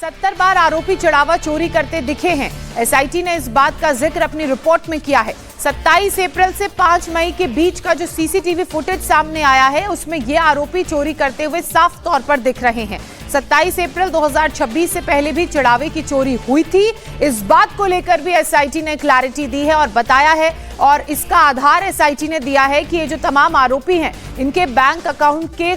70 बार आरोपी चढ़ावा चोरी करते दिखे हैं। एसआईटी ने इस बात का जिक्र अपनी रिपोर्ट में किया है। 27 अप्रैल से 5 मई के बीच का जो सीसीटीवी फुटेज सामने आया है उसमें ये आरोपी चोरी करते हुए साफ तौर पर दिख रहे हैं। 27 अप्रैल 2026 से पहले भी चढ़ावे की चोरी हुई थी। इस बात को लेकर भी एसआईटी ने क्लैरिटी दी है और बताया है, और इसका आधार एसआईटी ने दिया है कि ये जो तमाम आरोपी हैं इनके बैंक अकाउंट के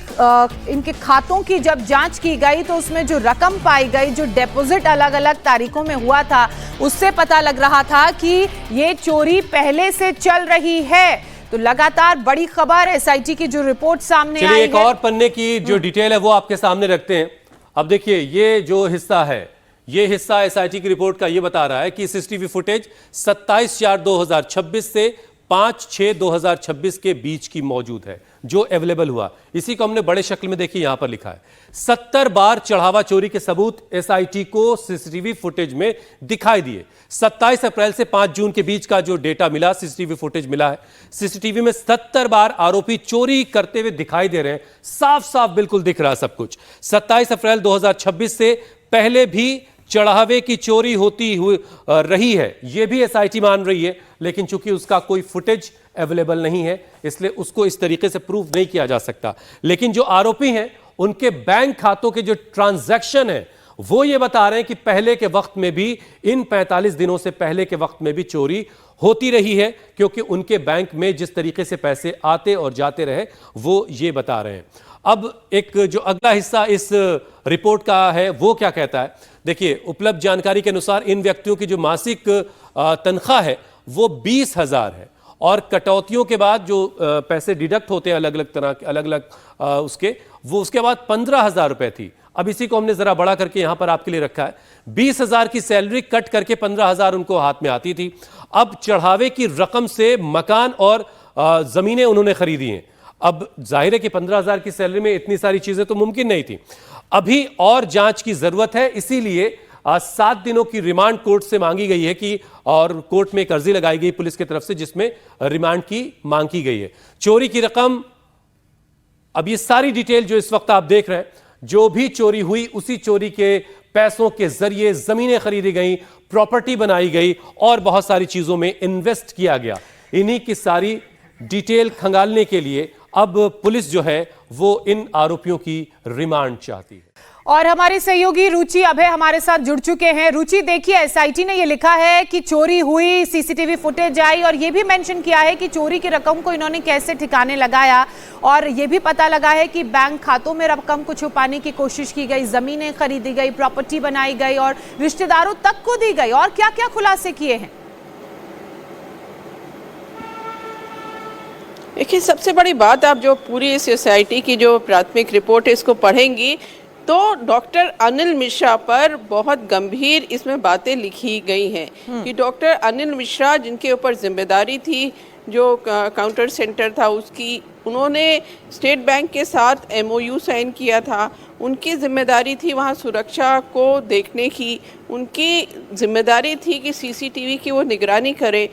इनके खातों की जब जांच की गई तो उसमें जो रकम पाई गई, जो डिपॉजिट अलग अलग तारीखों में हुआ था, उससे पता लग रहा था कि ये चोरी पहले से चल रही है। तो लगातार बड़ी खबर एसआईटी की जो रिपोर्ट सामने आई है। एक और पन्ने की जो डिटेल है वो आपके सामने रखते हैं। अब देखिए, ये जो हिस्सा है, ये हिस्सा एसआईटी की रिपोर्ट का ये बता रहा है कि सीसीटीवी फुटेज 27/4/2026 से 5/6/2026 के बीच की मौजूद है, जो अवेलेबल हुआ। इसी को हमने बड़े शक्ल में देखिए, यहां पर लिखा है 70 बार चढ़ावा चोरी के सबूत एसआईटी को सीसीटीवी फुटेज में दिखाई दिए। 27 अप्रैल से 5 जून के बीच का जो डेटा मिला, सीसीटीवी फुटेज मिला है, सीसीटीवी में 70 बार आरोपी चोरी करते हुए दिखाई दे रहे हैं। साफ साफ बिल्कुल दिख रहा है सब कुछ। 27 अप्रैल 2026 से पहले भी चढ़ावे की चोरी होती हुई रही है, यह भी एसआईटी मान रही है, लेकिन चूंकि उसका कोई फुटेज अवेलेबल नहीं है इसलिए उसको इस तरीके से प्रूव नहीं किया जा सकता। लेकिन जो आरोपी हैं उनके बैंक खातों के जो ट्रांजैक्शन है वो ये बता रहे हैं कि पहले के वक्त में भी, इन 45 दिनों से पहले के वक्त में भी चोरी होती रही है, क्योंकि उनके बैंक में जिस तरीके से पैसे आते और जाते रहे वो ये बता रहे हैं। अब एक जो अगला हिस्सा इस रिपोर्ट का है वो क्या कहता है, देखिए, उपलब्ध जानकारी के अनुसार इन व्यक्तियों की जो मासिक तनख्वाह है वो 20,000 है, और कटौतियों के बाद जो पैसे डिडक्ट होते हैं अलग अलग तरह के, अलग अलग उसके, वो उसके बाद 15,000 रुपए थी। अब इसी को हमने जरा बड़ा करके यहां पर आपके लिए रखा है। 20,000 की सैलरी कट करके 15,000 उनको हाथ में आती थी। अब चढ़ावे की रकम से मकान और जमीनें उन्होंने खरीदी हैं। अब जाहिर है कि 15,000 की सैलरी में इतनी सारी चीजें तो मुमकिन नहीं थी। अभी और जांच की जरूरत है, इसीलिए 7 दिनों की रिमांड कोर्ट से मांगी गई है कि, और कोर्ट में एक अर्जी लगाई गई पुलिस की तरफ से जिसमें रिमांड की मांग की गई है। चोरी की रकम, अब ये सारी डिटेल जो इस वक्त आप देख रहे हैं, जो भी चोरी हुई उसी चोरी के पैसों के जरिए जमीनें खरीदी गई, प्रॉपर्टी बनाई गई और बहुत सारी चीजों में इन्वेस्ट किया गया। इन्हीं की सारी डिटेल खंगालने के लिए अब पुलिस जो है वो इन आरोपियों की रिमांड चाहती है। और हमारे सहयोगी रुचि अभय हमारे साथ जुड़ चुके हैं। रुचि, देखिए, एसआईटी ने ये लिखा है कि चोरी हुई, सीसीटीवी फुटेज आई, और ये भी मेंशन किया है कि चोरी की रकम को इन्होंने कैसे ठिकाने लगाया, और ये भी पता लगा है कि बैंक खातों में रकम को छुपाने की कोशिश की गई, जमीनें खरीदी गई, प्रॉपर्टी बनाई गई और रिश्तेदारों तक को दी गई, और क्या क्या खुलासे किए हैं। देखिए, सबसे बड़ी बात, आप जो पूरी इस एसआईटी की जो प्राथमिक रिपोर्ट है इसको पढ़ेंगी तो डॉक्टर अनिल मिश्रा पर बहुत गंभीर इसमें बातें लिखी गई हैं कि डॉक्टर अनिल मिश्रा, जिनके ऊपर जिम्मेदारी थी जो काउंटर सेंटर था उसकी, उन्होंने स्टेट बैंक के साथ एमओयू साइन किया था। उनकी जिम्मेदारी थी वहाँ सुरक्षा को देखने की, उनकी जिम्मेदारी थी कि सीसीटीवी की वो निगरानी करे।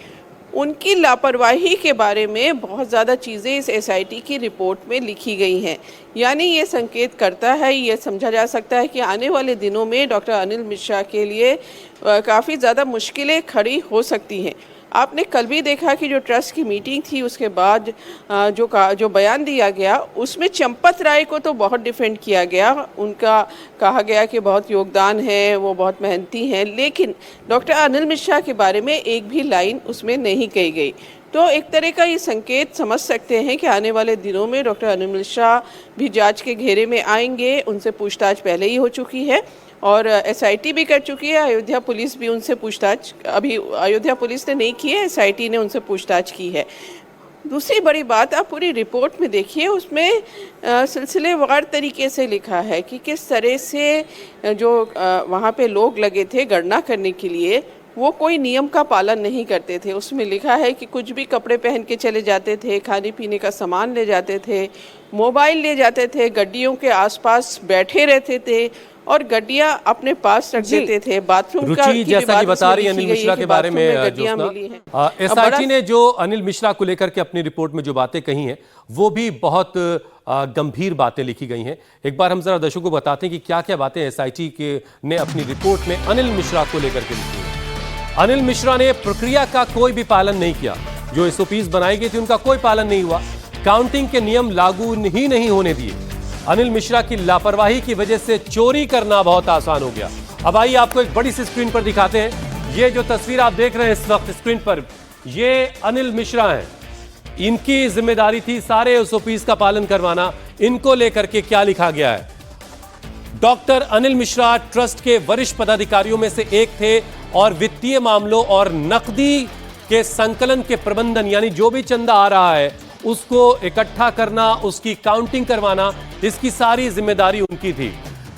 उनकी लापरवाही के बारे में बहुत ज़्यादा चीज़ें इस एसआईटी की रिपोर्ट में लिखी गई हैं। यानी ये संकेत करता है, ये समझा जा सकता है कि आने वाले दिनों में डॉक्टर अनिल मिश्रा के लिए काफ़ी ज़्यादा मुश्किलें खड़ी हो सकती हैं। आपने कल भी देखा कि जो ट्रस्ट की मीटिंग थी उसके बाद जो बयान दिया गया उसमें चंपत राय को तो बहुत डिफेंड किया गया। उनका कहा गया कि बहुत योगदान है, वो बहुत मेहनती हैं, लेकिन डॉक्टर अनिल मिश्रा के बारे में एक भी लाइन उसमें नहीं कही गई। तो एक तरह का ये संकेत समझ सकते हैं कि आने वाले दिनों में डॉक्टर अनिल मिश्रा भी जांच के घेरे में आएंगे। उनसे पूछताछ पहले ही हो चुकी है और एसआईटी भी कर चुकी है। अयोध्या पुलिस भी उनसे पूछताछ, अभी अयोध्या पुलिस ने नहीं की है, एसआईटी ने उनसे पूछताछ की है। दूसरी बड़ी बात, आप पूरी रिपोर्ट में देखिए, उसमें सिलसिलेवार तरीके से लिखा है कि किस तरह से जो वहाँ पे लोग लगे थे गणना करने के लिए, वो कोई नियम का पालन नहीं करते थे। उसमें लिखा है कि कुछ भी कपड़े पहन के चले जाते थे, खाने पीने का सामान ले जाते थे, मोबाइल ले जाते थे, गड्डियों के आसपास बैठे रहते थे और गड्डियां अपने पास रख देते थे। बाथरूम का जैसा कि बता रही अनिल मिश्रा के बारे में एसआईटी ने जो अनिल मिश्रा को लेकर के अपनी रिपोर्ट में जो बातें कही हैं वो भी बहुत गंभीर बातें लिखी गई हैं। एक बार हम जरा दर्शकों को बताते हैं कि क्या क्या बातें एसआईटी के ने अपनी रिपोर्ट में अनिल मिश्रा को लेकर के लिखी हैं। अनिल मिश्रा ने प्रक्रिया का कोई भी पालन नहीं किया। जो एसओपीज बनाई गई थी उनका कोई पालन नहीं हुआ। काउंटिंग के नियम लागू ही नहीं होने दिए। अनिल मिश्रा की लापरवाही की वजह से चोरी करना बहुत आसान हो गया। अब आइए आपको एक बड़ी सी स्क्रीन पर दिखाते हैं। ये जो तस्वीर आप देख रहे हैं इस वक्त स्क्रीन पर, ये अनिल मिश्रा हैं। इनकी जिम्मेदारी थी सारे एसओपीज का पालन करवाना। इनको लेकर के क्या लिखा गया है? डॉक्टर अनिल मिश्रा ट्रस्ट के वरिष्ठ पदाधिकारियों में से एक थे और वित्तीय मामलों और नकदी के संकलन के प्रबंधन, यानी जो भी चंदा आ रहा है उसको इकट्ठा करना, उसकी काउंटिंग करवाना, इसकी सारी जिम्मेदारी उनकी थी।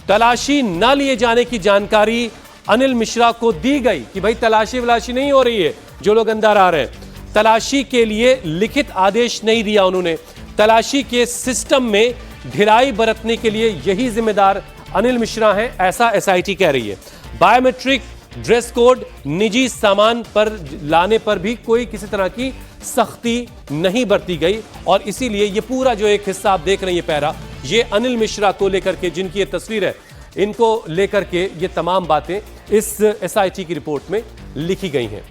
तलाशी न लिए जाने की जानकारी अनिल मिश्रा को दी गई कि भाई तलाशी वलाशी नहीं हो रही है, जो लोग अंदर आ रहे हैं। तलाशी के लिए लिखित आदेश नहीं दिया उन्होंने। तलाशी के सिस्टम में ढिलाई बरतने के लिए यही जिम्मेदार अनिल मिश्रा हैं, ऐसा एसआईटी कह रही है। बायोमेट्रिक, ड्रेस कोड, निजी सामान पर लाने पर भी कोई किसी तरह की सख्ती नहीं बरती गई और इसीलिए ये पूरा जो एक हिस्सा आप देख रहे हैं, ये पैरा, ये अनिल मिश्रा को लेकर के, जिनकी ये तस्वीर है, इनको लेकर के ये तमाम बातें इस एसआईटी की रिपोर्ट में लिखी गई हैं।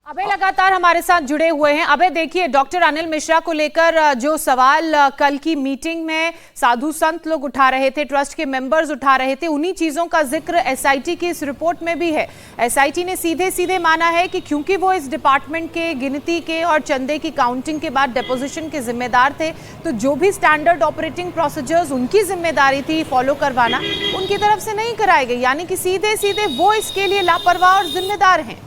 अबे लगातार हमारे साथ जुड़े हुए हैं। अबे देखिए, डॉक्टर अनिल मिश्रा को लेकर जो सवाल कल की मीटिंग में साधु संत लोग उठा रहे थे, ट्रस्ट के मेंबर्स उठा रहे थे, उन्हीं चीजों का जिक्र एसआईटी की इस रिपोर्ट में भी है। एसआईटी ने सीधे सीधे माना है कि क्योंकि वो इस डिपार्टमेंट के गिनती के और चंदे की काउंटिंग के बाद डिपोजिशन के जिम्मेदार थे, तो जो भी स्टैंडर्ड ऑपरेटिंग प्रोसीजर्स उनकी जिम्मेदारी थी फॉलो करवाना, उनकी तरफ से नहीं कराई गई। यानी कि सीधे सीधे वो इसके लिए लापरवाह और जिम्मेदार हैं।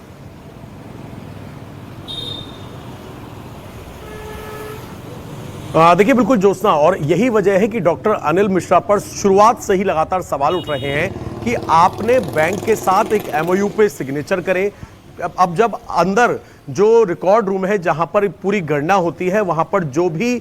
देखिए, बिल्कुल ज्योत्सना, और यही वजह है कि डॉक्टर अनिल मिश्रा पर शुरुआत से ही लगातार सवाल उठ रहे हैं कि आपने बैंक के साथ एक एमओयू पे सिग्नेचर करे। अब जब अंदर जो रिकॉर्ड रूम है जहां पर पूरी गणना होती है, वहां पर जो भी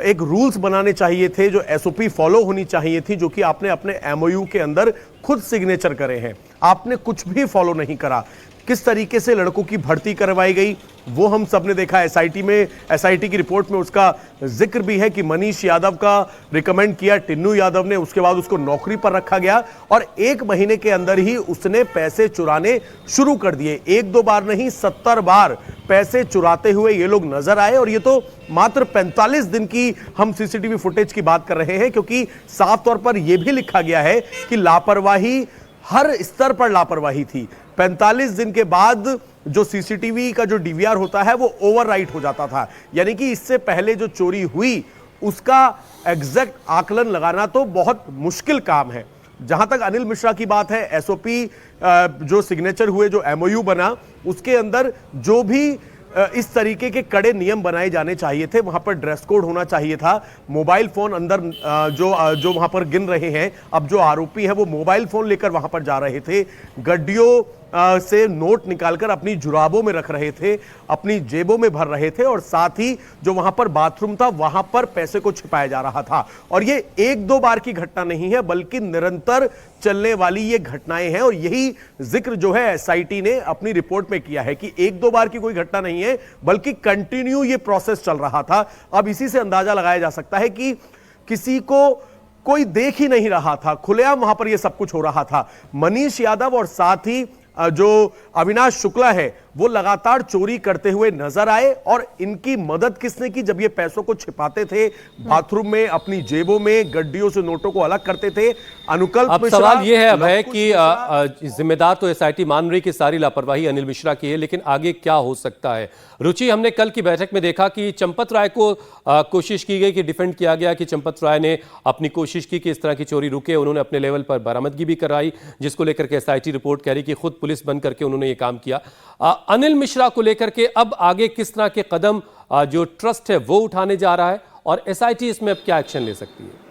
एक रूल्स बनाने चाहिए थे, जो एसओपी फॉलो होनी चाहिए थी, जो कि आपने अपने एमओयू के अंदर खुद सिग्नेचर करे हैं, आपने कुछ भी फॉलो नहीं करा। किस तरीके से लड़कों की भर्ती करवाई गई वो हम सब ने देखा। एसआईटी की रिपोर्ट में उसका जिक्र भी है कि मनीष यादव का रिकमेंड किया टिन्नू यादव ने, उसके बाद उसको नौकरी पर रखा गया और 1 महीने के अंदर ही उसने पैसे चुराने शुरू कर दिए। 1-2 बार नहीं, 70 बार पैसे चुराते हुए ये लोग नजर आए। और ये तो मात्र 45 दिन की हम सीसीटीवी फुटेज की बात कर रहे हैं, क्योंकि साफ तौर पर यह भी लिखा गया है कि लापरवाही, हर स्तर पर लापरवाही थी। 45 दिन के बाद जो सीसीटीवी का जो डीवीआर होता है वो ओवरराइट हो जाता था, यानी कि इससे पहले जो चोरी हुई उसका एग्जैक्ट आकलन लगाना तो बहुत मुश्किल काम है। जहां तक अनिल मिश्रा की बात है, एसओपी जो सिग्नेचर हुए, जो एमओयू बना, उसके अंदर जो भी इस तरीके के कड़े नियम बनाए जाने चाहिए थे, वहां पर ड्रेस कोड होना चाहिए था। मोबाइल फोन अंदर जो वहां पर गिन रहे हैं, अब जो आरोपी है वो मोबाइल फोन लेकर वहां पर जा रहे थे, गड्डियों से नोट निकालकर अपनी जुराबों में रख रहे थे, अपनी जेबों में भर रहे थे, और साथ ही जो वहां पर बाथरूम था वहां पर पैसे को छिपाया जा रहा था। और ये 1-2 बार की घटना नहीं है, बल्कि निरंतर चलने वाली ये घटनाएं हैं। और यही जिक्र जो है एसआईटी ने अपनी रिपोर्ट में किया है कि 1-2 बार की कोई घटना नहीं है, बल्कि कंटिन्यू ये प्रोसेस चल रहा था। अब इसी से अंदाजा लगाया जा सकता है कि किसी को कोई देख ही नहीं रहा था, खुलेआम वहां पर यह सब कुछ हो रहा था। मनीष यादव और साथ ही जो अविनाश शुक्ला है वो लगातार चोरी करते हुए नजर आए। और इनकी मदद किसने की? जब ये पैसों को छिपाते थे बाथरूम में, अपनी जेबों में, गड्डियों से नोटों को अलग करते थे। अनुकल्प अब सवाल ये है अभय कि जिम्मेदार तो एसआईटी मान रही कि सारी लापरवाही अनिल मिश्रा की है, लेकिन आगे क्या हो सकता है? रुचि, हमने कल की बैठक में देखा कि चंपत राय को कोशिश की गई, कि डिफेंड किया गया कि चंपत राय ने अपनी कोशिश की कि इस तरह की चोरी रुके। उन्होंने अपने लेवल पर बरामदगी भी कराई, जिसको लेकर के एसआईटी रिपोर्ट कह रही कि खुद पुलिस बन करके उन्होंने ये काम किया। अनिल मिश्रा को लेकर के अब आगे किस तरह के कदम जो ट्रस्ट है वो उठाने जा रहा है, और एसआईटी इसमें अब क्या एक्शन ले सकती है?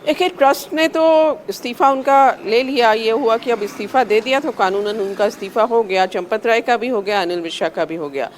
देखिए, ट्रस्ट ने तो इस्तीफा उनका ले लिया। ये हुआ कि अब इस्तीफा दे दिया तो कानूनन उनका इस्तीफा हो गया, चंपत राय का भी हो गया, अनिल मिश्रा का भी हो गया।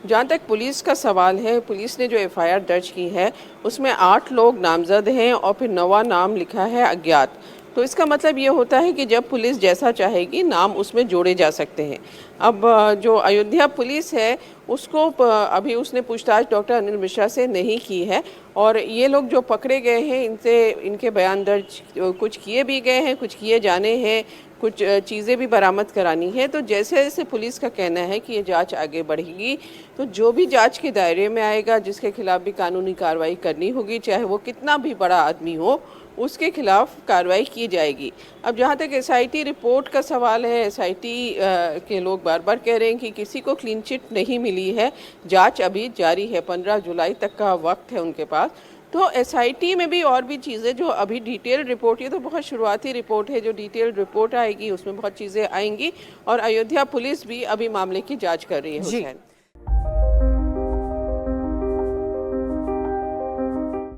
जहाँ तक पुलिस का सवाल है, पुलिस ने जो एफआईआर दर्ज की है उसमें 8 लोग नामजद हैं और फिर 9वां नाम लिखा है अज्ञात। तो इसका मतलब ये होता है कि जब पुलिस जैसा चाहेगी नाम उसमें जोड़े जा सकते हैं। अब जो अयोध्या पुलिस है उसको अभी उसने पूछताछ डॉक्टर अनिल मिश्रा से नहीं की है, और ये लोग जो पकड़े गए हैं इनसे इनके बयान दर्ज कुछ किए भी गए हैं, कुछ किए जाने हैं, कुछ चीज़ें भी बरामद करानी है। तो जैसे जैसे पुलिस का कहना है कि ये जांच आगे बढ़ेगी, तो जो भी जांच के दायरे में आएगा, जिसके खिलाफ भी कानूनी कार्रवाई करनी होगी, चाहे वो कितना भी बड़ा आदमी हो, उसके खिलाफ कार्रवाई की जाएगी। अब जहाँ तक एसआईटी रिपोर्ट का सवाल है, एसआईटी के लोग बार बार कह रहे हैं कि किसी को क्लीन चिट नहीं मिली है, जांच अभी जारी है, 15 जुलाई तक का वक्त है उनके पास। तो एसआईटी में भी और भी चीज़ें जो अभी डिटेल रिपोर्ट, ये तो बहुत शुरुआती रिपोर्ट है, जो डिटेल रिपोर्ट आएगी उसमें बहुत चीज़ें आएंगी, और अयोध्या पुलिस भी अभी मामले की जाँच कर रही है। हुसैन।